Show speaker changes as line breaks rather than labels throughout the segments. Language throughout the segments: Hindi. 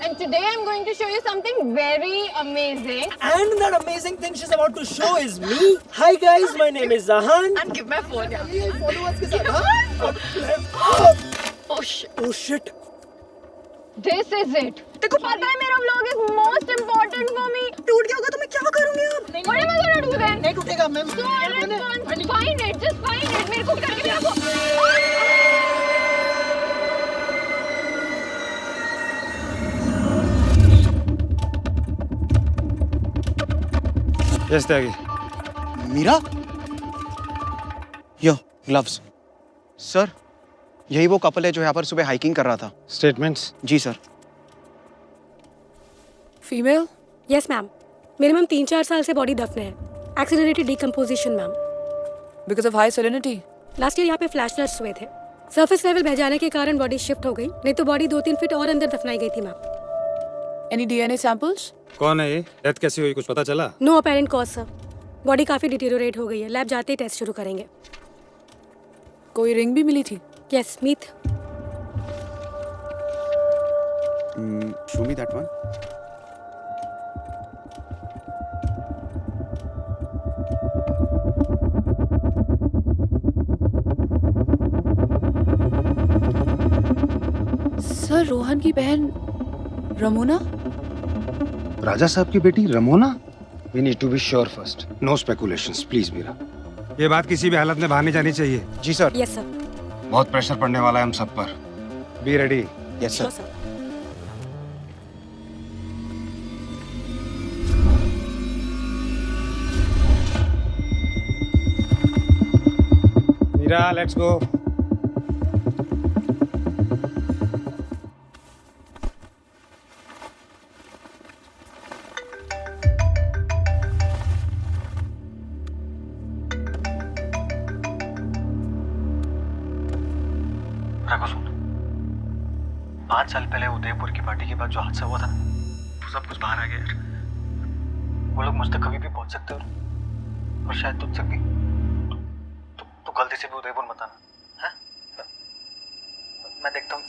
and today I'm going to show you something very amazing.
And that amazing thing she's about to show is me. Hi guys, my name is Zahan.
And give my phone.
ये followers के साथ, हाँ?
Oh shit.
Oh shit.
This is it. देखो पता है मेरा vlog is most important for me.
टूट गया होगा तो मैं क्या करूँगी अब?
What am I gonna do then?
नहीं टूटेगा मैं.
So let's find it. Just find it. मेरे को करके मेरे को.
Yes, Tyagi.
मीरा? यो ग्लव्स. सर, यही वो कपल है जो यहाँ पर सुबह हाइकिंग कर रहा था.
Statements.
जी sir.
Female? Yes ma'am. Minimum 3-4 साल से बॉडी दफन है. Accelerated decomposition ma'am.
Because of high salinity.
Last year यहाँ पे फ्लैश फ्लड्स हुए थे. सरफेस लेवल बह जाने के कारण बॉडी शिफ्ट हो गई, नहीं तो बॉडी 2-3 फीट और अंदर दफनाई गई थी मैम.
Any DNA samples?
कौन है ये? डेथ कैसी हुई कुछ पता चला?
No apparent cause sir. Body काफी डिटेरियोरेट हो गई है. लैब जाते ही टेस्ट शुरू करेंगे.
कोई रिंग भी मिली थी?
Yes Meet.
Show me that one.
Sir, Rohan की बहन रमोना?
राजा साहब की बेटी Ramona? We need to be sure first. No speculations, please Meera. ये बात किसी भी हालत में बाहर नहीं जानी चाहिए.
जी सर.
Yes sir.
बहुत प्रेशर पड़ने वाला है हम सब पर. Be ready.
Yes
sure
sir.
Sir.
Meera, let's go.
Raghu सुन, 5 साल पहले उदयपुर की पार्टी के बाद जो हादसा हुआ था ना, वो सब कुछ बाहर आ गया यार. वो लोग मुझ तक कभी भी पहुंच सकते और शायद तुझ तक भी. तो गलती से भी उदयपुर मत आना, हैं? मैं देखता हूँ.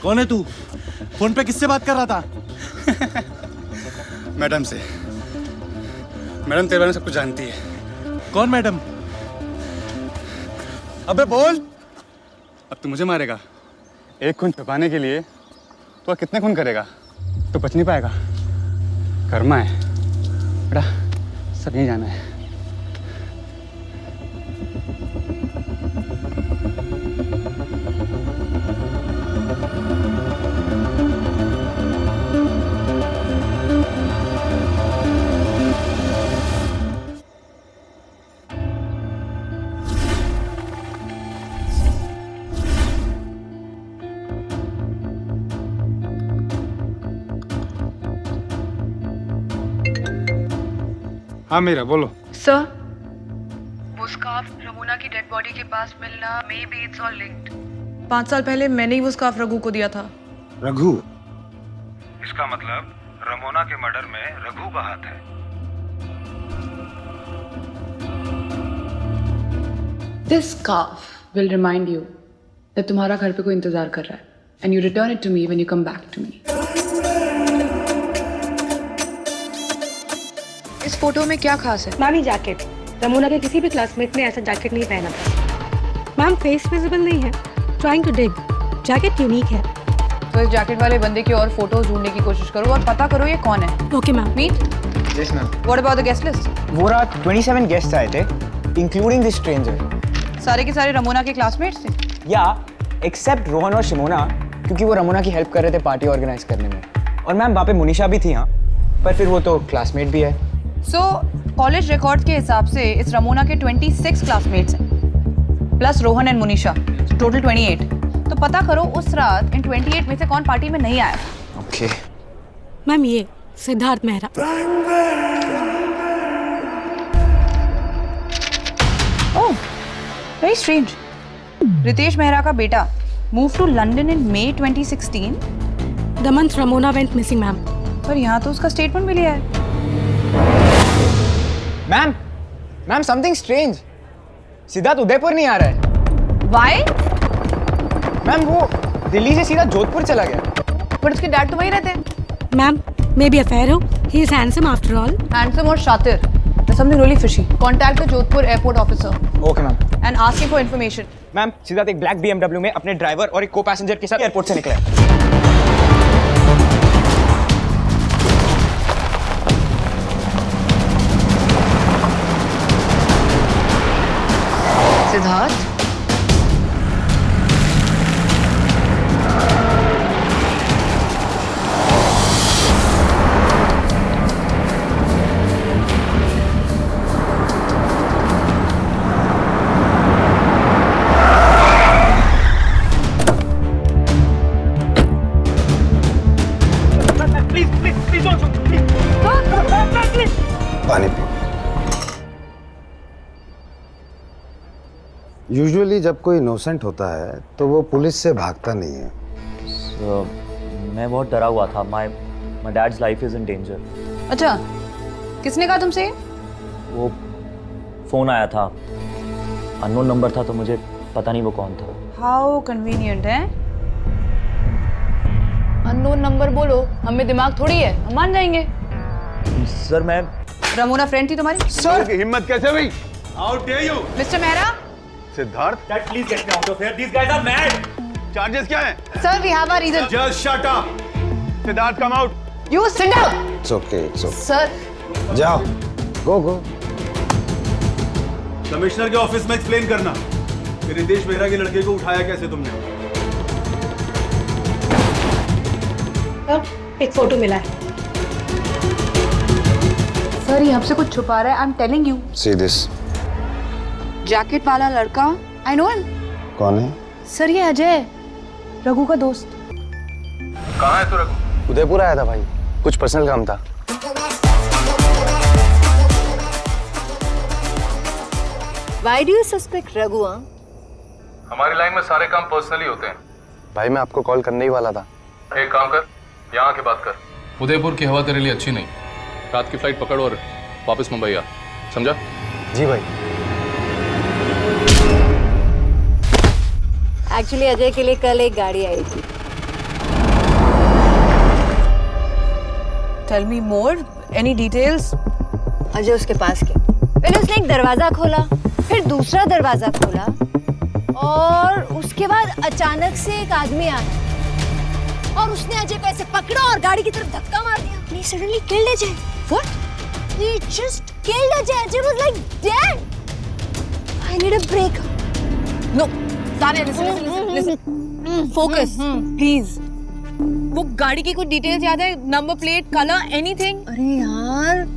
कौन है तू? फोन पे किससे बात कर रहा था?
मैडम से. मैडम तेरे बारे में सब कुछ जानती है.
कौन मैडम?
अबे बोल. अब तू मुझे मारेगा. एक खून छुपाने के लिए तो कितने खून करेगा? तो बच नहीं पाएगा. कर्मा है बेटा, सब यहीं जाना है. हाँ मीरा बोलो.
सर, वो स्कार्फ रमोना की डेड बॉडी के पास मिलना, may be it's all linked. 5 साल पहले मैंने ही वो स्कार्फ रघु को दिया था.
रघु? इसका मतलब रमोना के मर्डर में रघु का हाथ है.
This scarf will remind you that तुम्हारा घर पे कोई इंतजार कर रहा है. And you return it to me when you come back to me. इस फोटो में क्या खास है?
मैम ये जैकेट. रमोना के किसी भी क्लासमेट ने ऐसा जैकेट नहीं पहना था. मैम फेस विजिबल नहीं है. Trying to dig. Jacket unique है.
तो इस जैकेट वाले बंदे की और फोटोज ढूंढने की कोशिश करो और पता करो ये कौन है.
Okay ma'am.
Meet.
Yes ma'am.
What about the guest list?
वो रात 27 गेस्ट्स आए थे, इंक्लूडिंग दिस स्ट्रेंजर.
सारे के सारे रमोना के क्लासमेट्स थे?
या एक्सेप्ट रोहन और शिमोना, क्योंकि वो रमोना की हेल्प कर रहे थे पार्टी ऑर्गेनाइज करने में. और मैम वहाँ पे मुनीषा भी थी हाँ, पर फिर वो तो क्लासमेट भी है।
सो कॉलेज रिकॉर्ड के हिसाब से इस रमोना के 26 क्लासमेट्स हैं plus Rohan and Munisha, total 28। तो पता करो उस रात इन 28 में से कौन पार्टी में नहीं आया।
ओके
मैम ये Siddharth Mehra.
Oh very strange. Ritesh Mehra का बेटा move to London in May 2016,
the month Ramona went missing ma'am.
पर यहाँ तो उसका स्टेटमेंट भी लिया है।
Ma'am something strange. Siddharth Udaipur नहीं आ रहा है।
वाई?
मैम वो दिल्ली से सीधा जोधपुर चला गया।
पर उसके डैड तो वहीं रहते हैं।
मैम मे बी अफेयर हो, he is handsome after all.
Handsome और शातिर। There's something really fishy. Contact the Jodhpur airport officer
okay ma'am.
and ask him for information.
Ma'am Siddharth एक ब्लैक BMW में अपने ड्राइवर और एक को पैसेंजर के साथ एयरपोर्ट से निकला है।
सिद्धार्थ?
पानी पी। यूजुअली जब कोई इनोसेंट होता है तो वो पुलिस से भागता नहीं है।
मैं बहुत डरा हुआ था। My dad's life is in danger.
अच्छा, किसने कहा तुमसे?
वो फोन आया था, अननोन नंबर था, तो मुझे पता नहीं वो कौन था।
हाउ कन्वीनियंट है। अननोन नंबर बोलो, हमें दिमाग थोड़ी है, हम मान जाएंगे।
सर मैं
रमोना फ्रेंड थी तुम्हारी?
सर की हिम्मत कैसे हुई? How dare you?
Mr Mehra?
Siddharth,
Dad, please get me out of here. These guys are mad.
Charges क्या हैं?
Sir we have a reason.
Just shut up. Siddharth come out.
You sit down.
It's okay.
Sir
जाओ, गो।
कमिश्नर के ऑफिस में एक्सप्लेन करना कि रितेश मेहरा के लड़के को उठाया कैसे तुमने।
एक फोटो मिला है।
सर ये हमसे कुछ छुपा रहा है। आई am telling you.
See this.
Jacket वाला लड़का, आई नो हिम।
कौन है?
सर ये अजय, रघु का दोस्त।
कहाँ है तू रघु?
उदयपुर आया था भाई, कुछ पर्सनल काम था।
Why do you suspect Raghu?
हमारी लाइन में सारे काम पर्सनली होते हैं।
भाई मैं आपको कॉल करने ही वाला था।
एक काम कर, यहाँ आके बात कर। उदयपुर की हवा तेरे लिए अच्छी नहीं। रात की फ्लाइट पकड़ और वापस मुंबई आ, समझा?
जी भाई।
एक्चुअली अजय के लिए कल एक गाड़ी आई थी।
टेल मी मोर, एनी डिटेल्स?
अजय उसके पास गया। पहले उसने एक दरवाजा खोला, फिर दूसरा दरवाजा खोला, और उसके बाद अचानक से एक आदमी आया और उसने अजय को ऐसे पकड़ा और गाड़ी की तरफ धक्का मार दिया। He suddenly killed Ajay. What? He just killed Ajay. Ajay was like dead. I need a break.
No, Tanya, listen. Focus, please. वो गाड़ी की कुछ डिटेल्स याद है? Number plate, colour, anything?
अरे यार,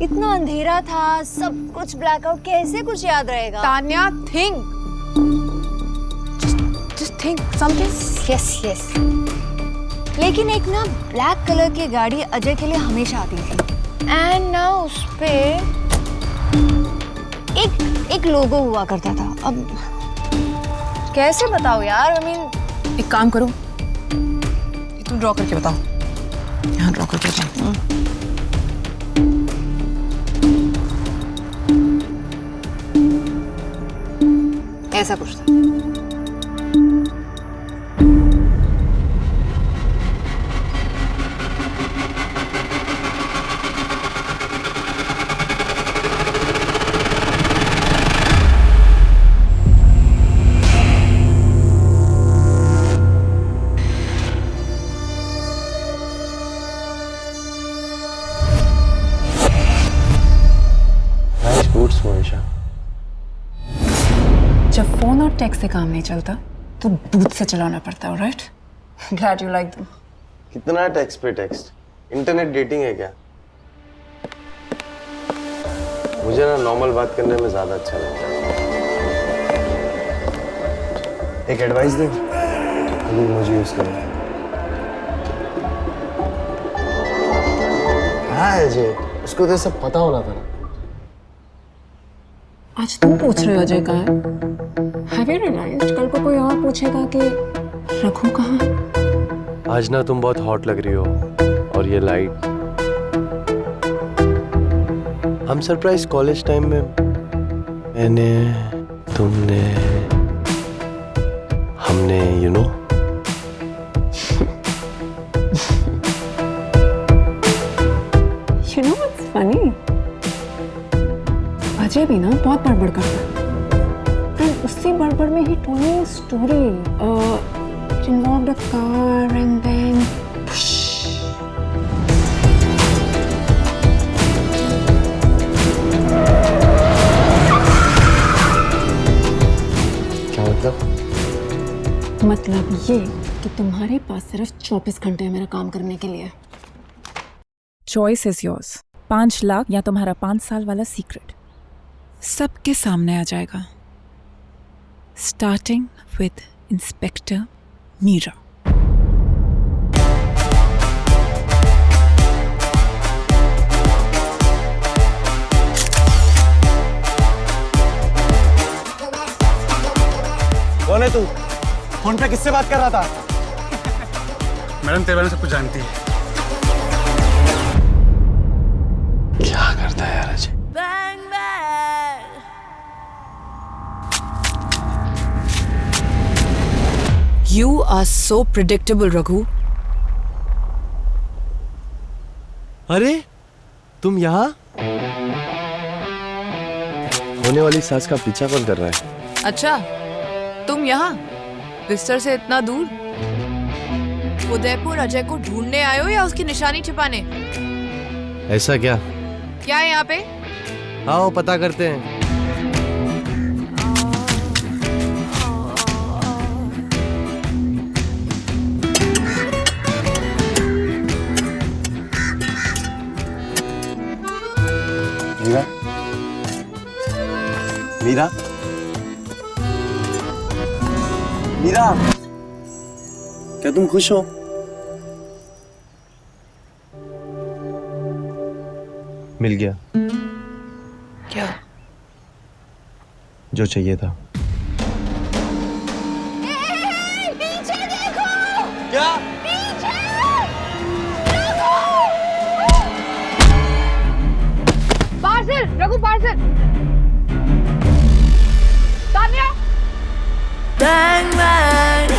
इतना अंधेरा था, सब कुछ ब्लैकआउट, कैसे कुछ याद रहेगा?
Tanya, think. Just think something.
Yes. लेकिन एक ना ब्लैक कलर की गाड़ी अजय के लिए हमेशा आती थी, एंड ना उस पे एक लोगो हुआ करता था। अब कैसे बताओ यार? I mean,
एक काम करो, ये तुम ड्रॉ करके बताओ। यहाँ ड्रॉ करके बताओ।
ऐसा कुछ था।
जब फोन और टेक्स्ट से काम नहीं चलता तो दूध से चलाना पड़ता है, right? Glad you like them.
कितना टेक्स्ट पे टेक्स्ट?
इंटरनेट डेटिंग है क्या? मुझे ना नॉर्मल बात करने में ज्यादा अच्छा लगता है। एक एडवाइस दे, अभी मुझे यूज करो। हाँ अजय, उसको तो सब पता होना था ना।
आज तुम पूछ रहे हो अजय कहाँ है? Have you realized कल को कोई और पूछेगा कि रघु कहाँ है?
आज ना तुम बहुत हॉट लग रही हो, और ये लाइट। हम सरप्राइज कॉलेज टाइम में मैंने, तुमने, हमने, you know.
You know what's funny? Ajay भी ना बहुत बड़बड़ करता है। And उसी बड़बड़ में ही told me a story. It involved a car and then
क्या मतलब?
मतलब ये कि तुम्हारे पास सिर्फ 24 घंटे है मेरा काम करने के लिए।
Choice is yours. 5 लाख या तुम्हारा 5 साल वाला सीक्रेट सबके सामने आ जाएगा, स्टार्टिंग विद इंस्पेक्टर मीरा।
कौन है तू? फोन पे किससे बात कर रहा था?
मैडम तेरे बारे में सब कुछ जानती है।
क्या करता है यार Ajay?
You are so predictable, Raghu.
अरे तुम यहाँ? होने वाली सास का पीछा कौन कर रहा है?
अच्छा, तुम यहाँ बिस्तर से इतना दूर? उदयपुर अजय को ढूंढने आए हो या उसकी निशानी छिपाने?
ऐसा क्या?
क्या है यहाँ पे?
आओ पता करते हैं। मीरा, मीरा, मीरा, क्या तुम खुश हो? मिल गया
क्या?
जो चाहिए था।
पीछे देखो!
क्या?
पीछे!
Parcel, Raghu parcel. Tanya!
Bang bang!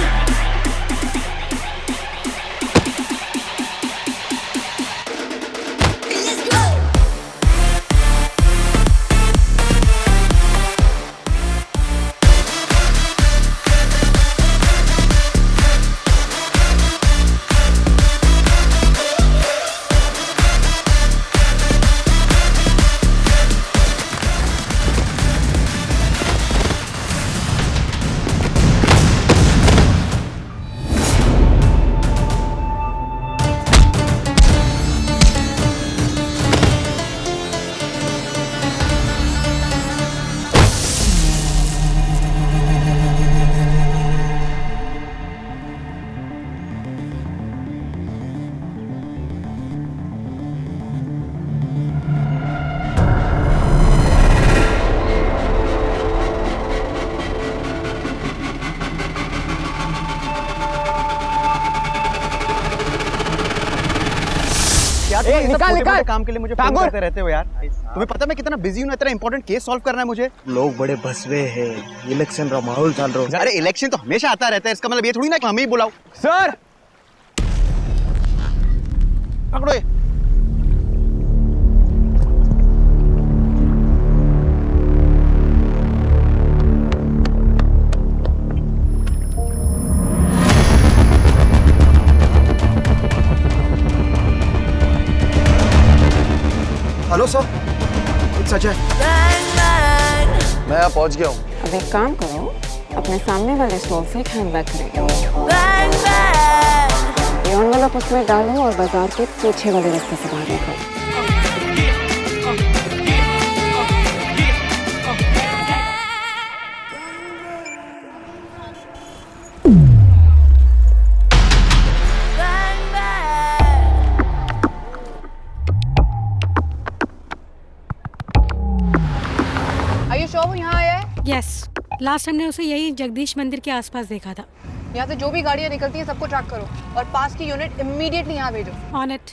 निकाल निकाल काम के लिए मुझे फोन करते रहते हो यार। तुम्हें पता मैं कितना बिजी हूँ, इतना इंपॉर्टेंट केस सॉल्व करना है मुझे।
लोग बड़े भसवे हैं, इलेक्शन का माहौल चल रहा है।
अरे इलेक्शन तो हमेशा आता रहता है, इसका मतलब ये थोड़ी ना कि हमें ही बुलाओ। सर पकड़ो ये। Hello sir, it's Ajay.
मैं यहाँ पहुँच गया हूँ।
अब एक काम करो, अपने सामने वाले स्टॉल से एक हैंडबैग खरीदो। ये ये एनवेलप उसमें डालो और बाजार के पीछे वाले रास्ते से बाहर निकलो।
Are you sure वो यहाँ आया है?
यस, लास्ट हमने उसे यही जगदीश मंदिर के आसपास देखा था।
यहाँ से जो भी गाड़ियाँ निकलती हैं सबको ट्रैक करो और पास की यूनिट इमीडिएटली यहाँ भेजो।
On it.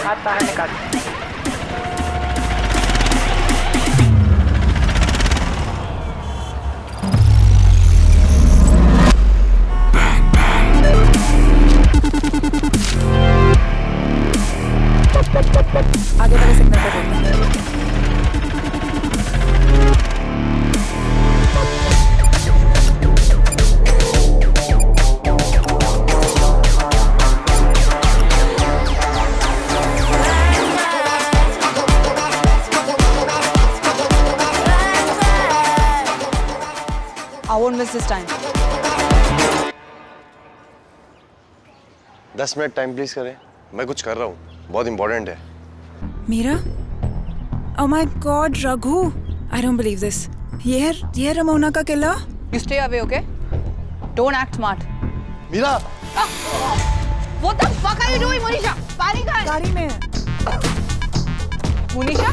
हाथ बाहर निकाल।
आगे वाले सिग्नल पे रोकना।
I won't miss this time.
10 minute time please करें, मैं कुछ कर रहा हूँ, बहुत इंपॉर्टेंट है।
Meera? Oh my God, Raghu! I don't believe this. ये है रमोना का किला?
You stay away, okay? Don't act smart.
Meera!
What the fuck are you doing, Monisha? पानी कहाँ है?
गाड़ी में।
Monisha?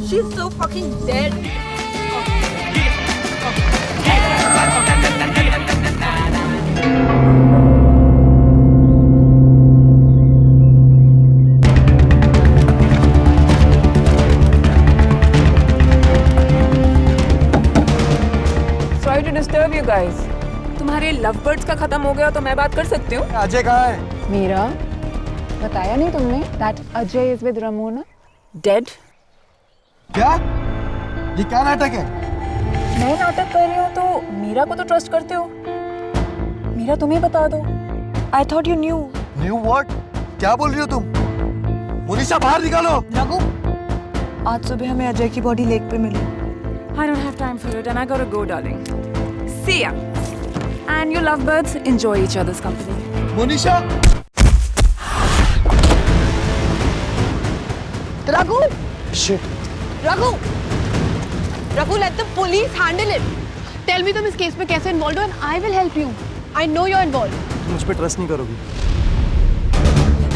She's so fucking dead.
Sorry to disturb you guys. तुम्हारे लव बर्ड्स का खत्म हो गया तो मैं बात कर सकती हूँ?
अजय कहाँ है?
मीरा, बताया नहीं तुमने that Ajay is with Ramona?
Dead?
क्या? ये क्या नाटक है?
मैं नाटक कर रही हूँ तो मीरा को तो ट्रस्ट करते हो? मीरा तुम्हें बता दो। I thought you knew.
Knew what? क्या बोल रही हो तुम? मोनिशा बाहर निकालो।
रघु, आज सुबह हमें अजय की बॉडी लेक पे मिली।
I don't have time for it and I gotta go, darling. See ya. And you lovebirds, enjoy each other's company.
Monisha!
Raghu!
Shit.
Raghu! Raghu, let the police handle it. Tell me तुम इस केस में कैसे involved हो and I will help you. I know you're involved.
तुम मुझ पे ट्रस्ट नहीं करोगी।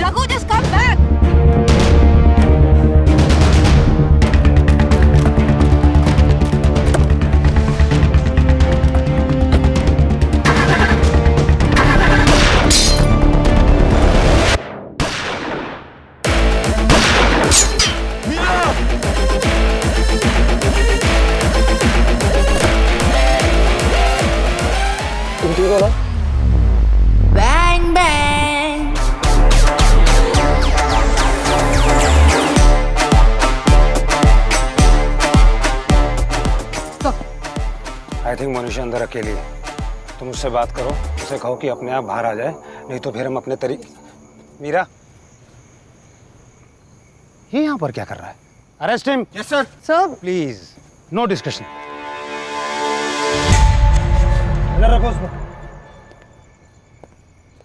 Raghu, just come back.
तुम ठीक हो ना?
Bang bang.
I think Monisha अंदर अकेली है। तुम उससे बात करो, उसे कहो कि अपने आप बाहर आ जाए, नहीं तो फिर हम अपने मीरा, ये यहाँ पर क्या कर रहा है? Arrest him.
Yes sir.
Sir,
please, no discussion.
रखो उसको।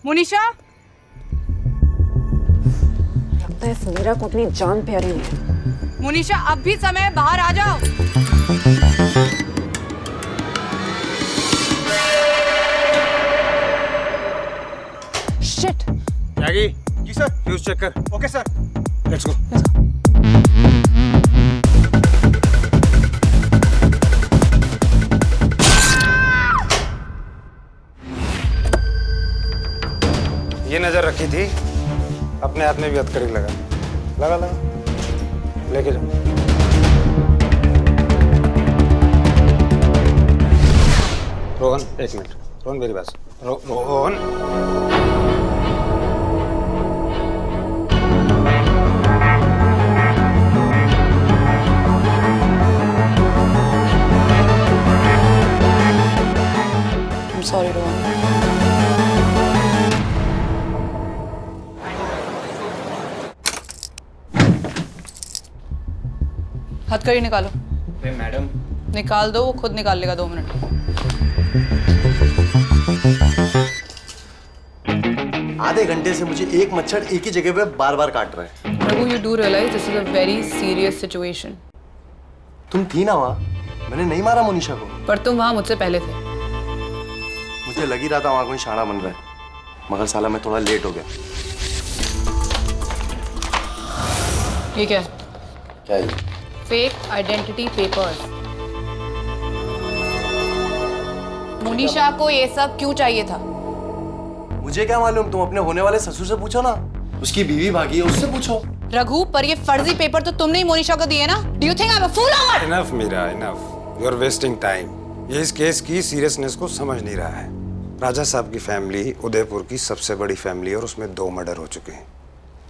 Monisha?
लगता है इस मीरा को अपनी जान प्यारी है।
Monisha, अब भी समय है, बाहर आ जाओ।
Shit!
त्यागी,
जी सर।
फ्यूज चेक कर।
Okay sir.
Let's go.
ये नजर रखी थी, अपने हाथ में भी हथकड़ी लगा लगा लगा, लेके जाओ। रोहन, एक मिनट। रोहन मेरी बात सुन। रोहन,
सॉरी रोहन। हथकड़ी निकालो।
मैडम
निकाल दो, वो खुद निकाल लेगा 2 मिनट।
आधे घंटे से मुझे एक मच्छर एक ही जगह पे बार बार काट रहा है।
Raghu, you do realize this is a very serious situation.
तुम थी ना वहाँ, मैंने नहीं मारा मोनिशा को।
पर तुम वहाँ मुझसे पहले थे।
मुझे लग ही रहा था वहाँ कोई शाना बन रहा है, मगर साला मैं थोड़ा लेट हो गया।
ठीक है।
क्या है?
Fake identity papers. मोनिशा को ये सब क्यों चाहिए था?
मुझे क्या मालूम, तुम अपने होने वाले ससुर से पूछो ना, उसकी बीवी भागी है, उससे पूछो।
रघु, पर ये फर्जी पेपर तो तुमने ही मोनिशा को दिए ना? Do you think I'm a fool or what?
Enough Meera, enough. You are wasting time. ये इस केस की सीरियसनेस को समझ नहीं रहा है। राजा साहब की फैमिली उदयपुर की सबसे बड़ी फैमिली है और उसमें 2 मर्डर हो चुके हैं।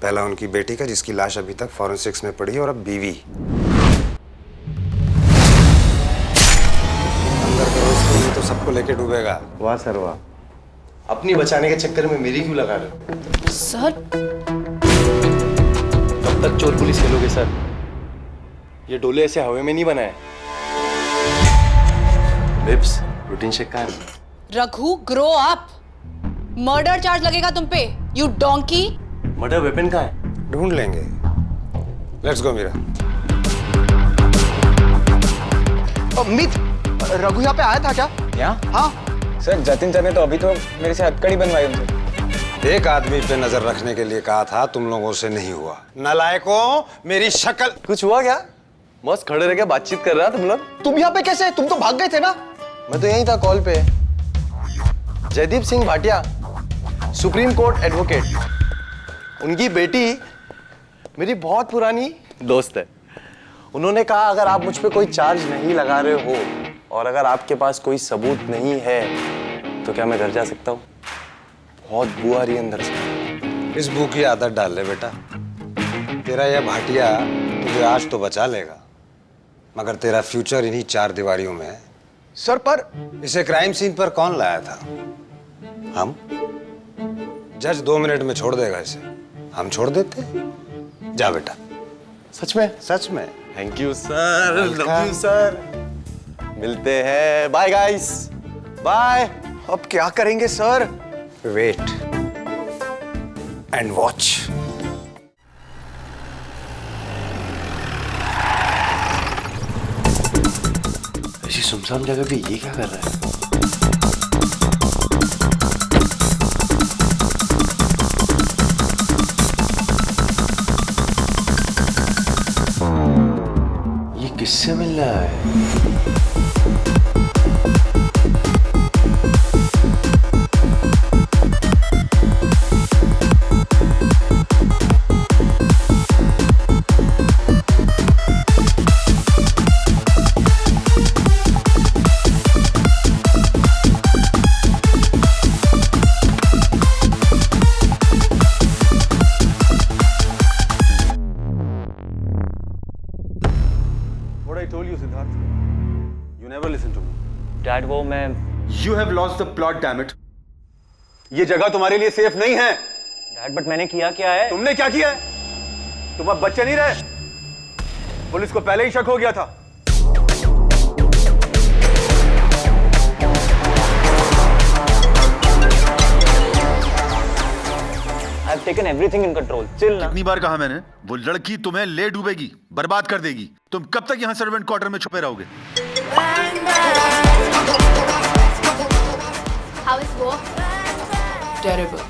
पहला उनकी बेटी का, जिसकी लाश अभी तक फॉरेंसिक्स में पड़ी है, और अब बीवी। अंदर करो इसको, नहीं तो सबको लेके डूबेगा।
वाह सर वाह, अपनी बचाने के चक्कर में मेरी क्यों लगा रहे हो?
सर,
कब तक चोर पुलिस खेलोगे सर? ये डोले ऐसे हवा में नहीं बनाए। बिप्स, प्रोटीन शेक का है?
Raghu, grow up. Murder charge लगेगा तुम पे, यू डोंकी।
मर्डर वेपन कहाँ है?
ढूंढ लेंगे। Let's go Meera.
अमित, रघु यहाँ पे आया था क्या?
यहाँ?
हाँ
सर, जतिन सर ने तो अभी तो मेरे से हथकड़ी बनवाई उनसे।
एक आदमी पे नजर रखने के लिए कहा था, तुम लोगों से नहीं हुआ। नालायकों, मेरी शक्ल।
कुछ हुआ क्या? मस्त खड़े रह के बातचीत कर रहा तुम लोग।
तुम यहाँ पे कैसे? तुम तो भाग गए थे ना।
मैं तो यहीं था कॉल पे। Jaideep Singh Bhatia, supreme court advocate, उनकी बेटी मेरी बहुत पुरानी दोस्त है। उन्होंने कहा अगर आप मुझ पे कोई चार्ज नहीं लगा रहे हो और अगर आपके पास कोई सबूत नहीं है तो क्या मैं घर जा सकता हूँ? बहुत बू आ रही है अंदर से।
इस बू की आदत डाल ले बेटा। तेरा यह भाटिया तुझे आज तो बचा लेगा, मगर तेरा फ्यूचर इन्हीं 4 दीवारियों में है।
सर पर
इसे क्राइम सीन पर कौन लाया था? हम। जज 2 मिनट में छोड़ देगा इसे। हम छोड़ देते? जा बेटा।
सच में?
सच में।
Thank you sir, love you sir. मिलते हैं, बाय गाइस, बाय।
अब क्या करेंगे सर?
Wait and watch.
ऐसी सुनसान जगह पे ये क्या कर रहा है? ये किससे मिल रहा है?
What I told you, Siddharth. You never listen to me.
Dad वो मैं
You have lost the plot, damn it. ये जगह तुम्हारे लिए सेफ नहीं है।
डैड बट मैंने किया क्या है?
तुमने क्या किया है? तुम अब बच्चे नहीं रहे। पुलिस को पहले ही शक हो गया था।
I've taken everything in control. Chill ना।
कितनी बार कहा मैंने, वो लड़की तुम्हें ले डूबेगी, बर्बाद कर देगी। तुम कब तक यहाँ सर्वेंट क्वार्टर में छुपे रहोगे?
How is work? Terrible.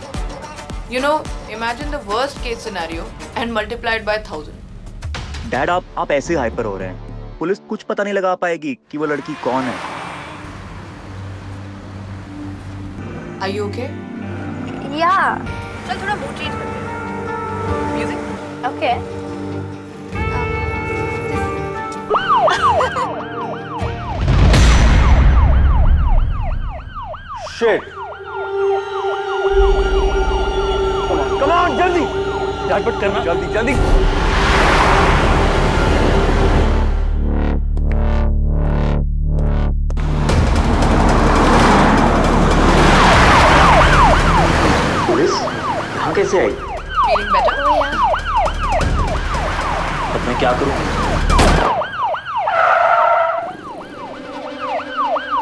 You know, imagine the worst case scenario and multiply it by 1000.
Dad आप ऐसे हाइपर हो रहे हैं। पुलिस कुछ पता नहीं लगा पाएगी कि वो लड़की कौन है।
Are you okay?
Yeah.
चल थोड़ा मूड चेंज करते हैं। Music?
Okay.
Shit. Come on, जल्दी।
झटपट करना।
जल्दी जल्दी।
कैसे आई?
Feeling better?
अब मैं क्या करूं?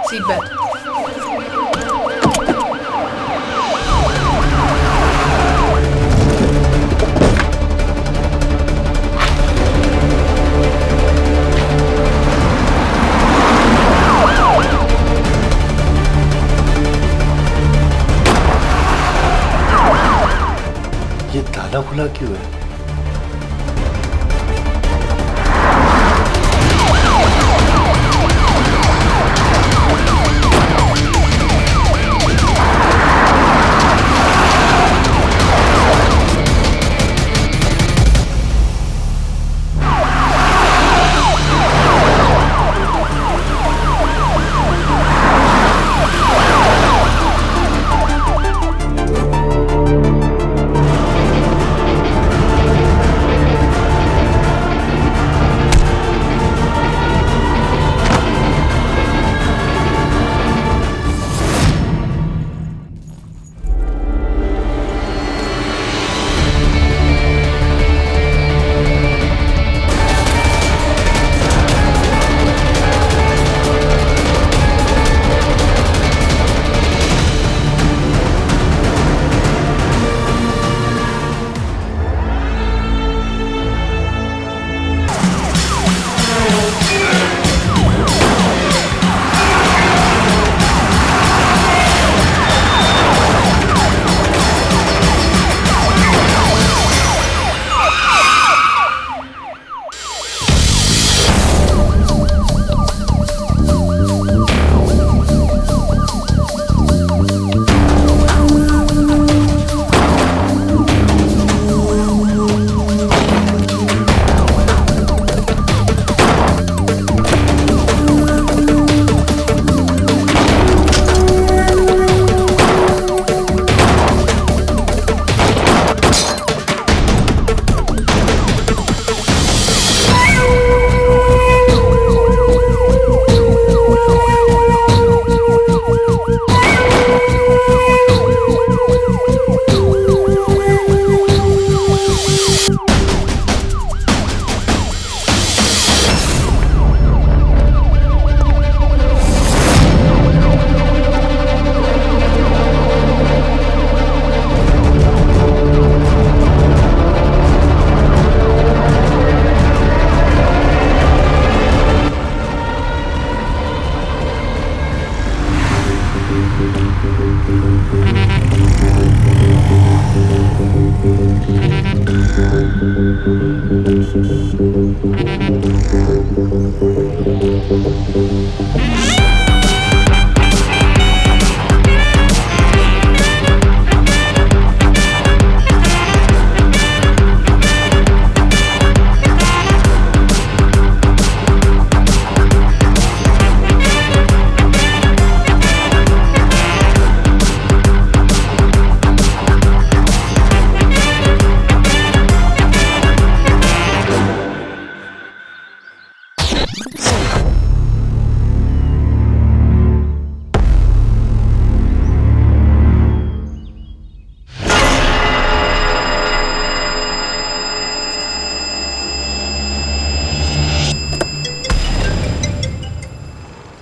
Seat belt.
ये ताला खुला क्यों है?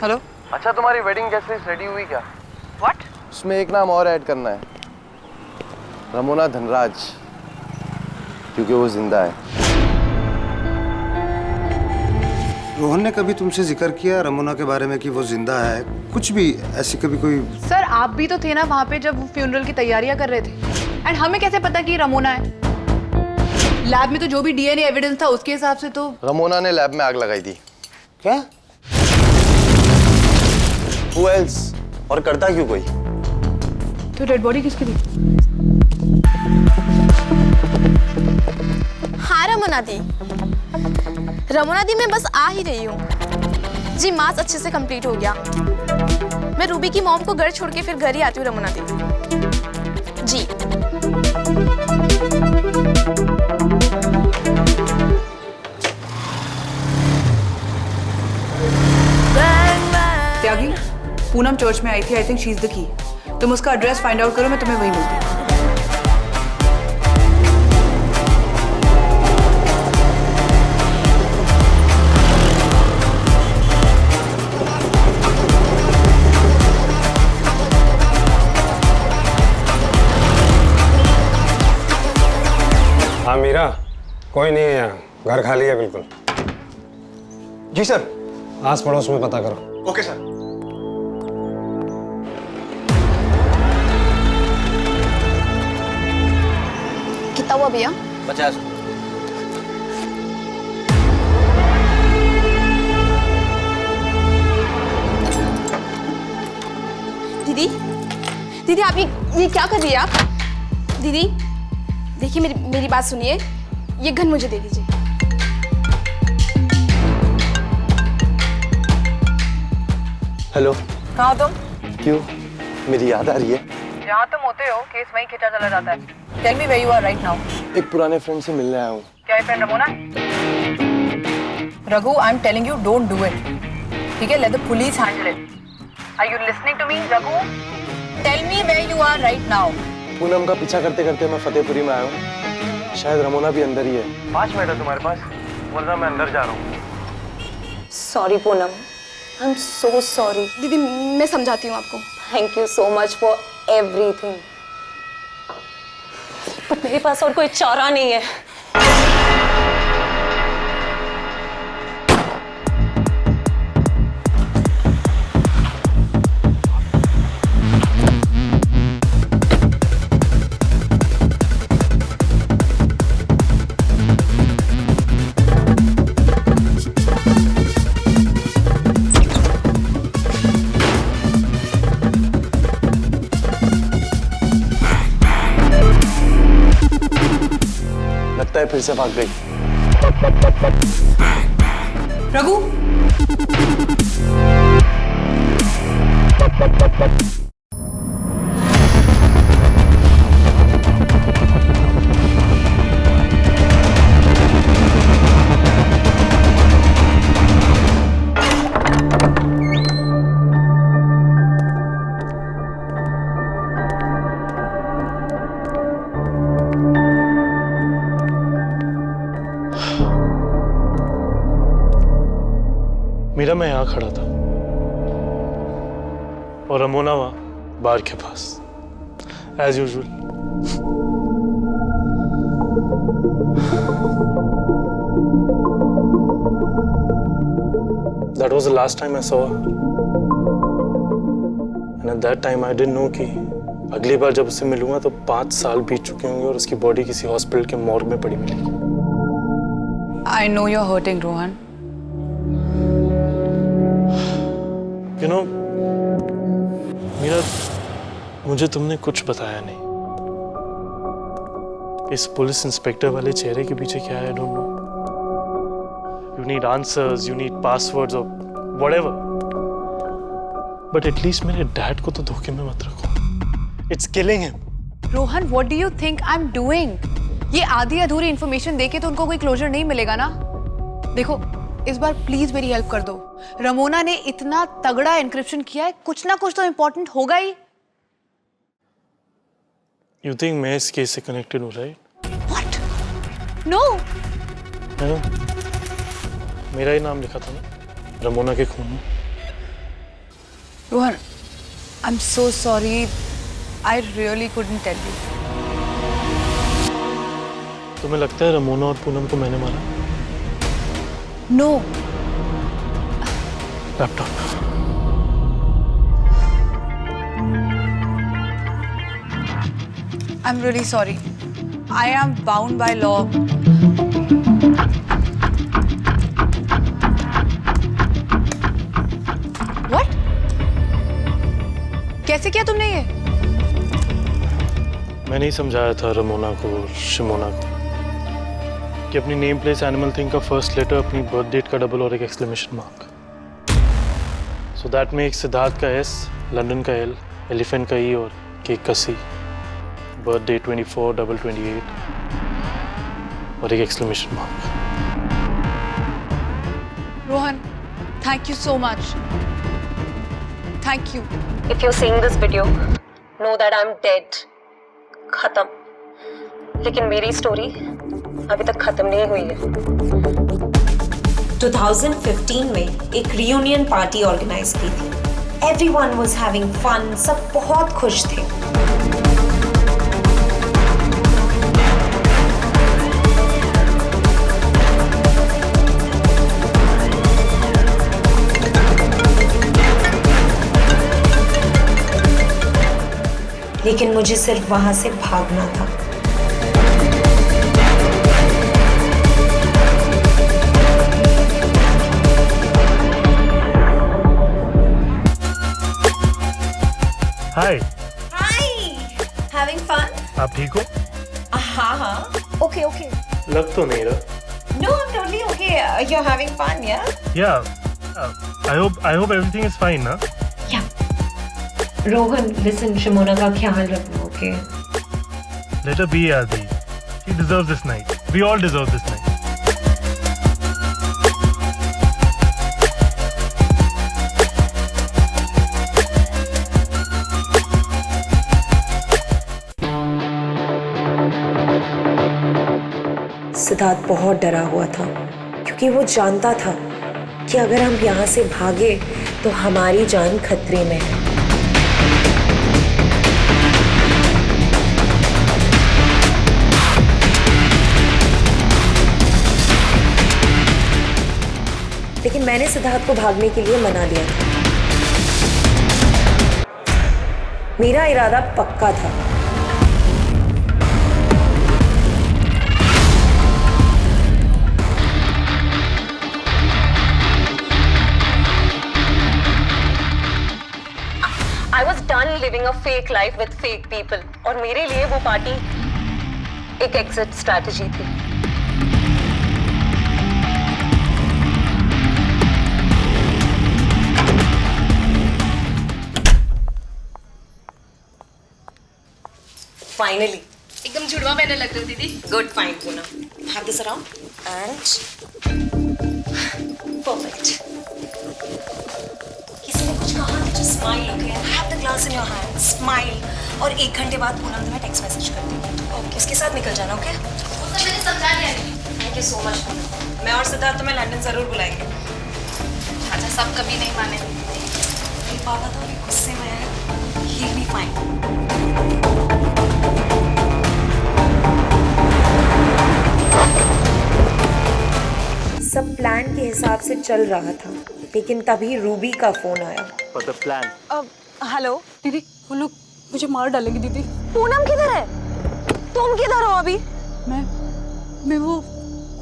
हेलो।
अच्छा, तुम्हारी वेडिंग गेस्ट लिस्ट रेडी हुई क्या?
व्हाट?
उसमें एक नाम और ऐड करना है, रमोना धनराज, क्योंकि वो जिंदा है।
रोहन ने कभी तुमसे जिक्र किया रमोना के बारे में कि वो जिंदा है? कुछ भी ऐसी कभी कोई?
सर आप भी तो थे ना वहाँ पे जब वो फ्यूनरल की तैयारियां कर रहे थे। एंड हमें कैसे पता कि रमोना है? लैब में तो जो भी डीएनए एविडेंस था उसके हिसाब से तो
रमोना ने लैब में आग लगाई थी।
क्या?
Who else? और करता क्यों कोई?
तो डेड बॉडी किसकी थी?
हाँ रमोना दी, मैं बस आ ही रही हूँ जी। मास अच्छे से कंप्लीट हो गया। मैं रूबी की मॉम को घर छोड़ के फिर घर ही आती हूँ रमोना दी जी।
त्यागी, पूनम चर्च में आई थी। I think she is the key. तुम उसका एड्रेस फाइंड आउट करो, मैं तुम्हें वहीं मिलती हूँ।
हाँ मीरा, कोई नहीं है यहाँ, घर खाली है बिल्कुल।
जी सर।
आस पड़ोस में पता करो।
Okay sir.
कितना हुआ भैया?
50।
दीदी, दीदी आप ये क्या कर रही है आप? दीदी देखिए, मेरी बात सुनिए, ये गन मुझे दे दीजिए।
हेलो।
कहाँ हो तुम?
क्यों, मेरी याद आ रही है?
जहाँ तुम होते हो केस वहीं खींचा चला जाता है। Tell me where you are right now.
एक पुराने फ्रेंड से मिलने आया हूँ।
क्या ये friend Ramona? Raghu, I am telling you don't do it, ठीक है? Let the police handle it. Are you listening to me Raghu? Tell me where you are right now.
Poonam का पीछा करते करते मैं फतेहपुरी में आया हूँ। शायद रमोना भी अंदर ही है। 5 मिनट है तुम्हारे पास, वरना मैं अंदर जा रहा हूँ।
Sorry Poonam, I am so sorry.
दीदी मैं समझाती हूँ आपको।
Thank you so much for everything, but मेरे पास और कोई चारा नहीं है।
लगता है फिर से भाग गई।
रघु,
मीरा, मैं यहाँ खड़ा था और रमोना वहाँ बार के पास, as usual. That was the last time I saw her. And at that time I didn't know कि अगली बार जब उससे मिलूंगा तो 5 साल बीत चुके होंगे और उसकी बॉडी किसी हॉस्पिटल के मॉर्ग में पड़ी मिलेगी।
I know you're hurting, Rohan.
You know, Meera, मुझे तुमने कुछ बताया नहीं। इस पुलिस इंस्पेक्टर वाले चेहरे के पीछे क्या है, I don't know. You need answers, you need passwords or whatever. But at least मेरे डैड को तो धोखे में मत रखो। It's killing him.
Rohan, what do you think I'm doing? ये आधी अधूरी इंफॉर्मेशन देके तो उनको कोई क्लोजर नहीं मिलेगा ना। देखो, इस बार प्लीज मेरी हेल्प कर दो। रमोना ने इतना तगड़ा एन्क्रिप्शन किया है, कुछ ना कुछ तो इम्पोर्टेंट होगा ही।
You think मैं इस केस से कनेक्टेड हूँ, right?
What? No.
मेरा ही नाम लिखा था ना रमोना के खून में।
Rohan, I'm so sorry. I really couldn't tell you.
तुम्हें लगता है रमोना और पूनम को मैंने मारा?
No.
Laptop.
I'm really sorry. I am bound by law. What? कैसे किया तुमने ये?
मैंने ही समझाया था रमोना को और शिमोना को कि अपनी नेम प्लेस एनिमल थिंग का फर्स्ट लेटर अपनी बर्थ डेट का डबल और एक एक्सक्लेमेशन मार्क। सो दैट में एक सिद्धार्थ का एस, लंदन का एल, एलिफेंट का ई और केक का सी, बर्थ डेट 24/28 और एक exclamation mark.
Rohan, thank you so much. Thank you.
If you're seeing this video, know that I'm dead. खत्म। लेकिन मेरी स्टोरी अभी तक खत्म नहीं हुई है। 2015 में एक रियूनियन पार्टी ऑर्गेनाइज की थी। Everyone was having fun, सब बहुत खुश थे।
लेकिन मुझे सिर्फ वहां से भागना था।
हाय
हाय, हैविंग फन?
आप ठीक हो?
हाँ हाँ, ओके ओके।
लग तो नहीं रहा।
No, I'm totally okay. You're having fun, yeah?
Yeah. I hope everything is fine, ना?
Rohan, listen, Shimona का ख्याल रखना, okay?
Let her be, Adi. She deserves this night. We all deserve this night.
Siddharth बहुत डरा हुआ था क्योंकि वो जानता था कि अगर हम यहाँ से भागे तो हमारी जान खतरे में है। लेकिन मैंने सिद्धार्थ को भागने के लिए मना लिया था। मेरा इरादा पक्का था। I was done living a fake life with fake people और मेरे लिए वो पार्टी एक एग्जिट स्ट्रैटेजी थी। Finally, एकदम जुड़वा पहनने लग रही दीदी। Good, fine, Poonam. Have this around and perfect. किसी ने कुछ कहा तो just smile, okay? Have the glass in your hand, smile. और 1 घंटे बाद पूनम तुम्हें टेक्स्ट मैसेज कर देगी। ओके, उसके साथ निकल जाना, ओके? वो सब मैंने समझा लिया। Thank you so much, Poonam. मैं और सिद्धार्थ तुम्हें लंदन जरूर बुलाएंगे। अच्छा, सब कभी नहीं माने। मेरे पापा तो अभी गुस्से में है। He'll be fine. सब प्लान के हिसाब से चल रहा था, लेकिन तभी रूबी का फोन आया।
For the plan.
हेलो
दीदी, वो लोग मुझे मार डालेंगे दीदी।
पूनम किधर है? तुम किधर हो अभी?
मैं वो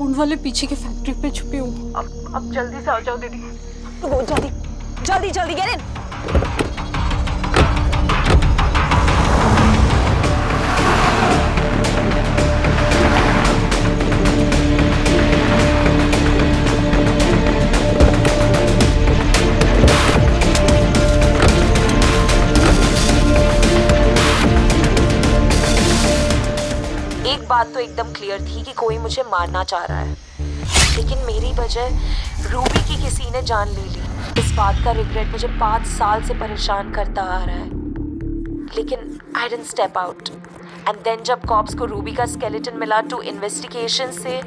ऊन वाले पीछे के फैक्ट्री पे छुपी हूँ। अब जल्दी से आ जाओ दीदी।
तो बहुत जल्दी जल्दी जल्दी गेट इन। एक बात तो एकदम क्लियर थी कि कोई मुझे मारना चाह रहा है, लेकिन मेरी वजह रूबी की किसी ने जान ले ली। इस बात का रिग्रेट मुझे 5 साल से परेशान करता आ रहा है, लेकिन I didn't step out. And then जब कॉप्स को रूबी का स्केलेटन मिला टू इन्वेस्टिगेशन से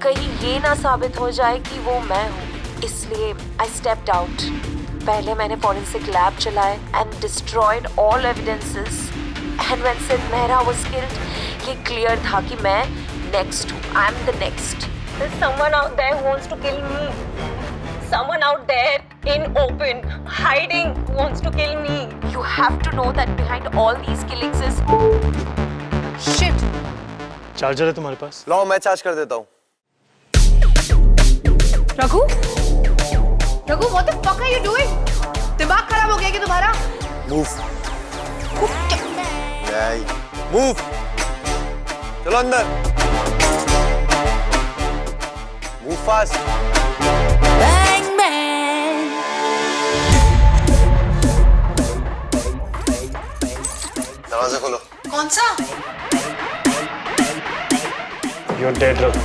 कहीं ये ना साबित हो जाए कि वो मैं हूँ, इसलिए आई स्टेप्ड आउट। पहले मैंने फॉरेंसिक लैब चलाए and destroyed all evidences. And when Sid Mehra was killed, ये क्लियर था कि मैं नेक्स्ट हूँ। I am the next. There's someone out there who wants to kill me. Someone out there in open, hiding, who wants to kill me. You have to know that behind all these killings is shit.
Charger है तुम्हारे पास?
लो, मैं चार्ज कर देता हूँ।
Raghu, what the fuck are you doing? दिमाग खराब हो गया क्या तुम्हारा?
Move. Move. चलो अंदर। Move fast. Bang bang. दरवाजा खोलो।
कौन सा?
You're dead, Raghu.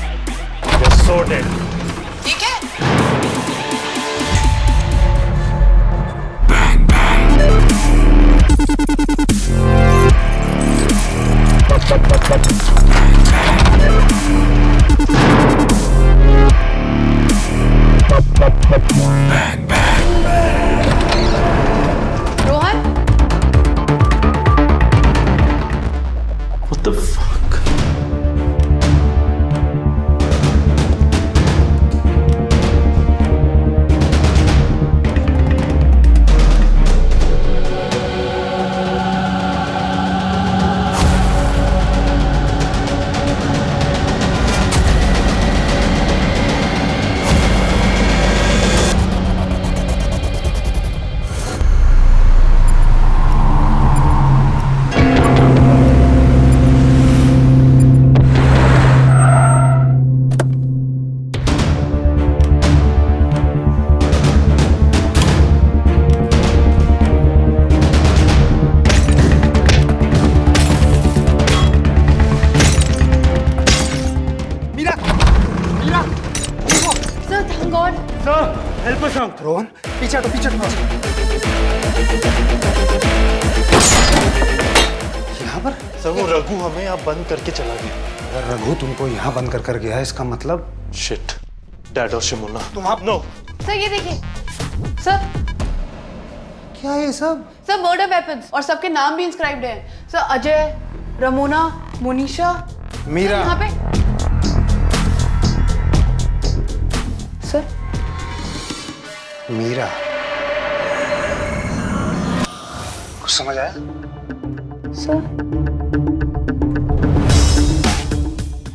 You're so dead.
ठीक है? Rohan?
What the fuck?
wrong?
Rohan पीछे हटो, पीछे हटो। यहाँ पर
सर वो रघु हमें यहाँ बंद करके चला गया।
अगर रघु तुमको यहाँ बंद कर गया है, इसका मतलब
शिट, डैड और शिमोना।
तुम आप नो।
सर ये देखिए सर,
क्या है ये सब?
सर मर्डर वेपन्स और सबके नाम भी इंस्क्राइब्ड हैं। Sir Ajay, Ramona, Monisha,
Meera.
यहाँ पे सर
मीरा। कुछ समझ आया?
सर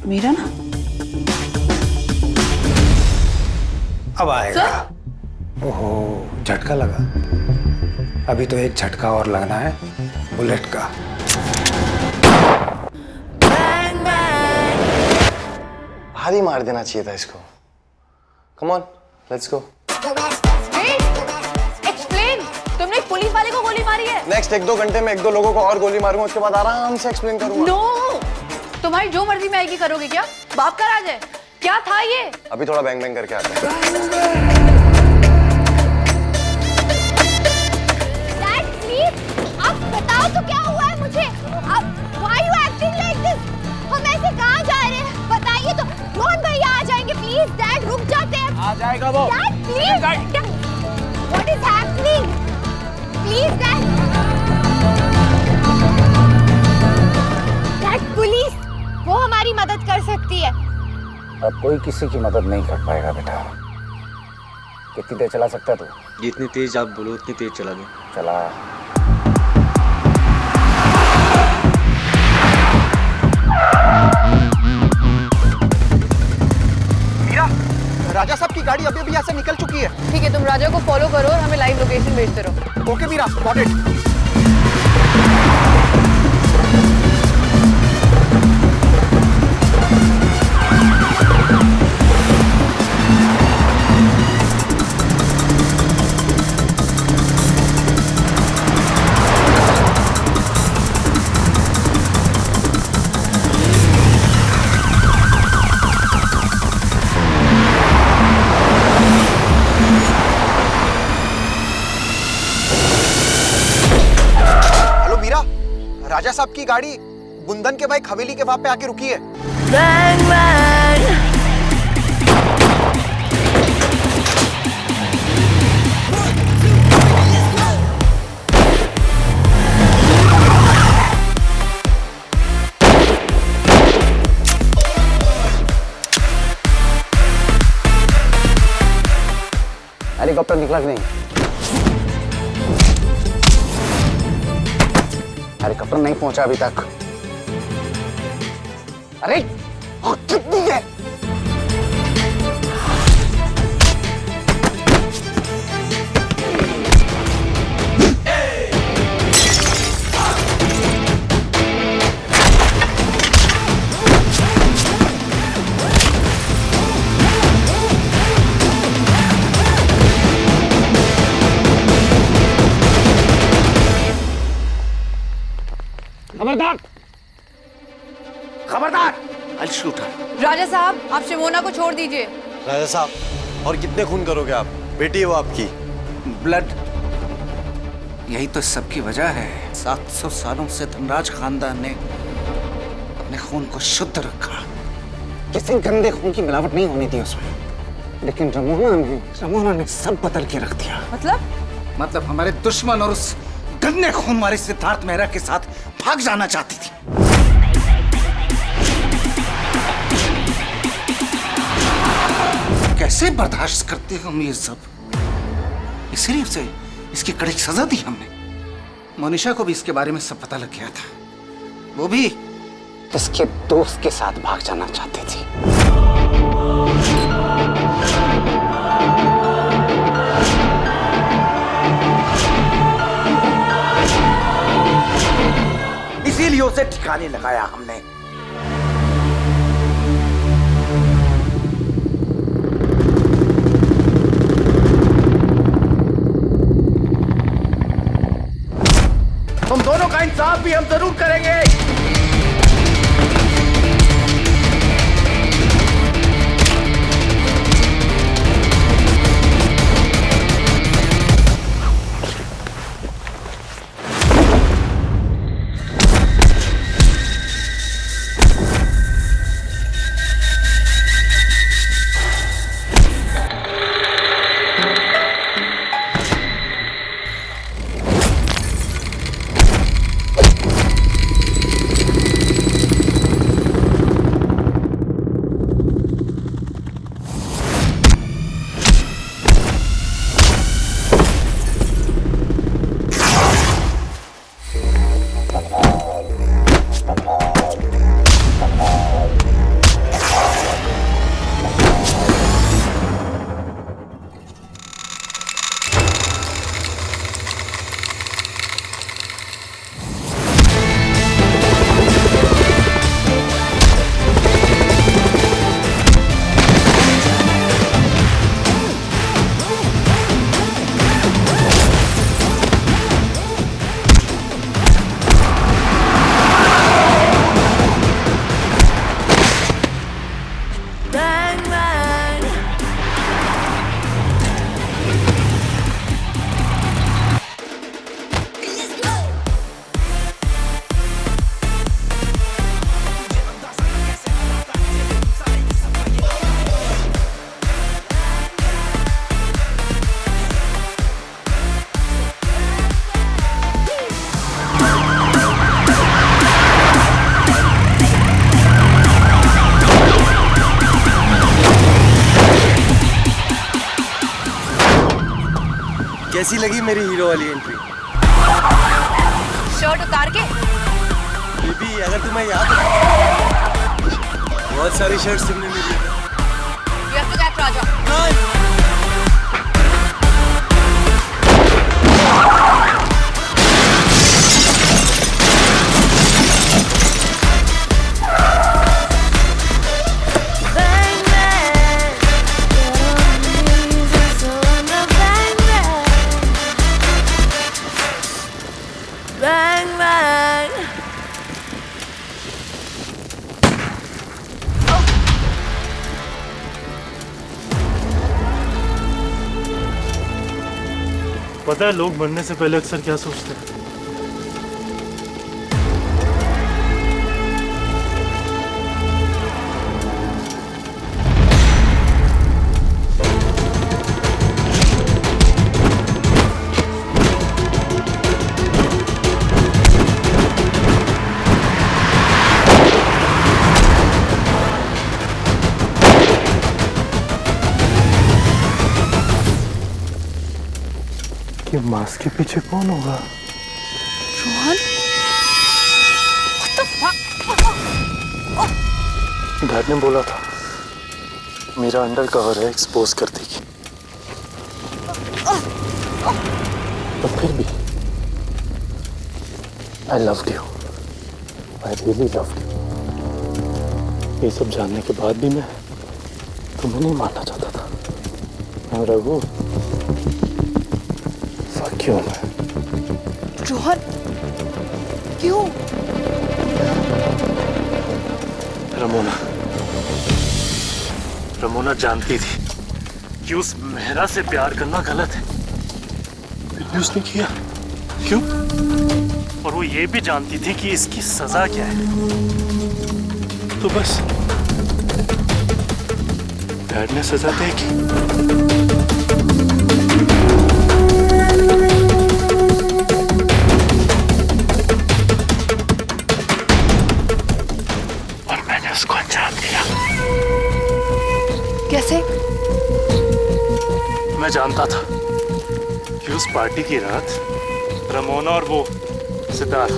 मीरा ना?
अब आएगा। ओहो, झटका लगा। अभी तो एक झटका और लगना है, बुलेट का।
भारी मार देना चाहिए था इसको। Come on, let's go.
Explain, तुमने एक पुलिस वाले को गोली मारी है।
नेक्स्ट 1-2 घंटे में 1-2 लोगों को और गोली मारूंगा, उसके बाद आराम से एक्सप्लेन करूंगा।
नो, तुम्हारी जो मर्जी में आएगी करोगे क्या? बाप का राज है। क्या था ये?
अभी थोड़ा बैंग बैंग करके आते हैं।
डैड प्लीज आप बताओ तो क्या हुआ है मुझे? आप why you acting like this? हम ऐसे कहाँ जा रहे हैं बताइए तो। रोहन भैया आ जाएंगे प्लीज। डैड रुक जाते हैं।
आ जाएगा वो।
Dad please, what is happening? Please dad. Dad police वो हमारी मदद कर सकती है।
अब कोई किसी की मदद नहीं कर पाएगा बेटा। कितनी देर चला सकता तू?
जितनी तेज आप बोलो उतनी तेज चला दो।
चला।
मीरा, राजा साहब की गाड़ी अभी अभी यहाँ से निकल चुकी है।
ठीक है, तुम राजा को फॉलो करो और हमें लाइव लोकेशन भेजते रहो।
Okay Meera, got it. Raja Sahab की गाड़ी बुंदन के भाई हवेली के वहां पे आके रुकी है।
Bang bang.
हेलीकॉप्टर निकला कि नहीं? हेलीकॉप्टर नहीं पहुंचा अभी तक। अरे कितनी है? खबरदार! खबरदार! I'll shoot her.
राजा साहब, आप शिमोना को छोड़ दीजिए।
राजा साहब, और कितने खून करोगे आप? बेटी है वो आपकी।
ब्लड, यही तो सबकी वजह है। 700 सालों से धनराज खानदान ने अपने खून को शुद्ध रखा। किसी गंदे खून की मिलावट नहीं होनी थी उसमें, लेकिन रमोना ने सब बदल के रख दिया। मतलब हमारे दुश्मन और उस गंदे खून वाले सिद्धार्थ मेहरा के साथ भाग जाना चाहती थी। कैसे बर्दाश्त करते हम ये सब? इसलिए उसे इसकी कड़ी सजा दी हमने। मोनिशा को भी इसके बारे में सब पता लग गया था। वो भी इसके दोस्त के साथ भाग जाना चाहती थी। इसीलिए उसे ठिकाने लगाया हमने। तुम दोनों का इंसाफ भी हम जरूर करेंगे।
कैसी लगी मेरी हीरो वाली एंट्री?
शर्ट उतार के
बेबी अगर तुम्हें याद हो बहुत सारी शर्ट्स तुमने मिली।
You have to get Raja.
Bang bang.
पता है लोग मरने से पहले अक्सर क्या सोचते हैं? ये मास्क के पीछे कौन होगा?
Rohan? What the fuck?
Dad ने बोला था मेरा अंडर कवर है, एक्सपोज कर देगी। पर फिर भी I loved you. I really loved you. ये सब जानने के बाद भी मैं तुम्हें नहीं मानना चाहता था। हाँ रघु, क्यों?
रोहन क्यों?
रमोना जानती थी कि उस मेहरा से प्यार करना गलत है, फिर भी उसने किया। क्यों? और वो ये भी जानती थी कि इसकी सजा क्या है। तो बस डैड ने सजा देगी। उसको अंजाम दिया।
कैसे?
मैं जानता था कि उस पार्टी की रात रमोना और वो सिद्धार्थ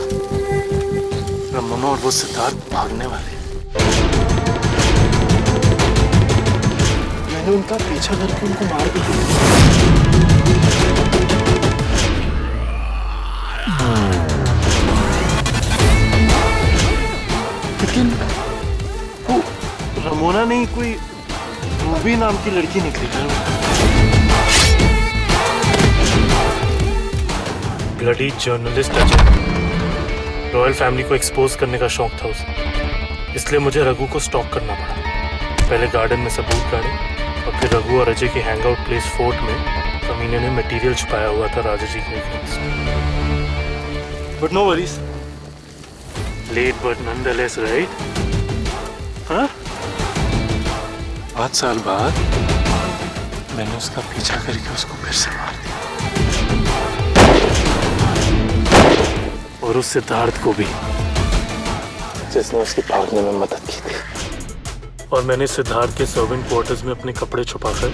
भागने वाले। मैंने उनका पीछा करके उनको मार भी दिया। लेकिन रमोना नहीं, कोई रूबी नाम की लड़की निकली है। Bloody journalist Ajay, royal family को एक्सपोज करने का शौक था उसे, इसलिए मुझे रघु को स्टॉक करना पड़ा। पहले गार्डन में सबूत गाड़े और फिर रघु और अजय के हैंगआउट प्लेस फोर्ट में कमीने ने मटेरियल छुपाया हुआ था राजा जी के against. But no worries, late but nonetheless, right? हाँ? 5 साल बाद मैंने उसका पीछा करके उसको फिर से मार दिया, और उस सिद्धार्थ को भी, जिसने उसके भागने में मदद की थी। और मैंने सिद्धार्थ के सर्वेंट क्वार्टर्स में अपने कपड़े छुपाकर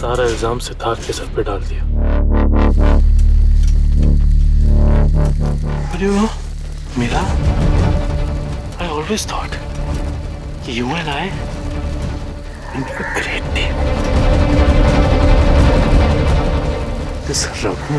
सारा इल्जाम सिद्धार्थ के सर पे डाल दिया। Meera, I always thought you and I make a great team. This Raghu